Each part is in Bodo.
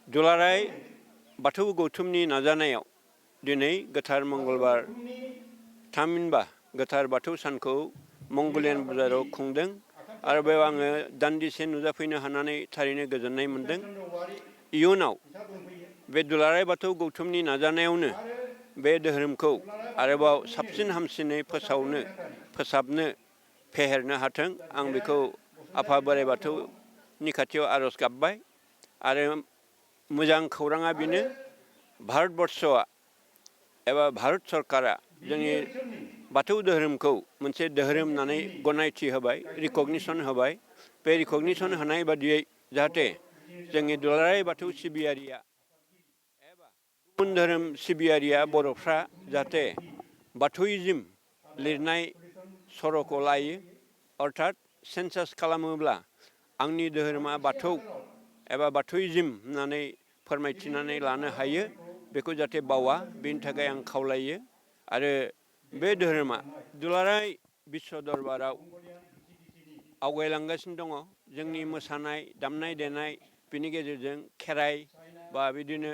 दुलाराय बाथौ गौथुमनि नाजानायाव दिनै गोथार मंगलबार थामहिनबा गोथार बाथौ सानखौ मंगलियान बाजाराव खुंदों आरो बेयाव आङो दान्दिसे नुजाफैनो हानानै थारैनो गोजोननाय मोन्दों। इयुनाव बे दुलाराय बाथौ गौथुमनि नाजानायावनो बे धोरोमखौ आरोबाव साबसिन हामसिनै फोसाबनो फेहेरनो हाथों आं बेखौ आफा बोराइ बाथौनि खाथियाव आर'ज गाबबाय। आरो मोजां खौराङा बेनो भारतबर्षआ एबा भारत सरकारा जोंनि बाथौ धोरोमखौ मोनसे धोरोम होननानै गनायथि होबाय, रिकगनिसन होबाय। बे रिकगनिसन होनाय बादियै जाहाथे जोंनि दुलाराय बाथौ सिबियारिया एबा गुबुन धोरोम सिबियारिया बर'फ्रा जाहाथे बाथौइज्म लिरनाय सर'खौ लायो, अर्थात सेन्सास खालामोब्ला आंनि धोरोमा बाथौ एबा बाथौइज्म होननानै फोरमायथिनानै लानो हायो, बेखौ जाहाथे बावा बेनि थाखाय आं खावलायो। आरो बे धोरोमा दुलाराय बिश्व दरबाराव आवगायलांगासिनो दङ। जोंनि मोसानाय दामनाय देनाय बिनि गेजेरजों खेराइ बा बिदिनो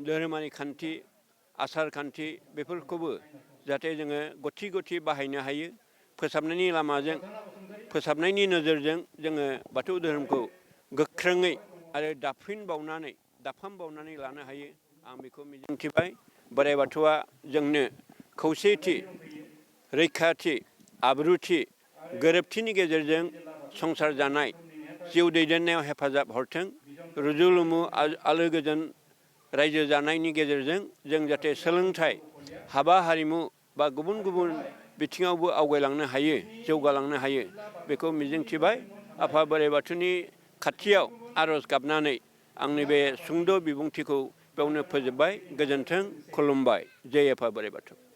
धोरोमारि खान्थि आसार खान्थि बेफोरखौबो जाहाथे जोङो गथि गथि बाहायनो हायो। फोसाबनायनि नोजोरजों जोङो बाथौ धोरोमखौ गोख्रोङै आरो दाफामबावनानै लानो हायो आं बेखौ मिजिंथिबाय। बोराइ बाथौआ जोंनो खौसेथि, रैखाथि, आब्रुथि, गोरोबथिनि गेजेरजों संसार जानाय, जिउ दैदेननायाव हेफाजाब हरथों। रुजु रुमु आलो गोजोन रायजो जानायनि गेजेरजों जों जाहाथे सोलोंथाइ, हाबा हारिमु बा गुबुन गुबुन बिथिङावबो आवगायलांनो हायो, जौगालांनो हायो, बेखौ मिजिंथिबाय। आफा बोराइ बाथौनि खाथियाव आर'ज गाबनानै आंनि बे सुंद' बिबुंथिखौ बेयावनो फोजोबबाय। गोजोन्थों, खुलुमबाय। जय आफा बोराइ बाथौ।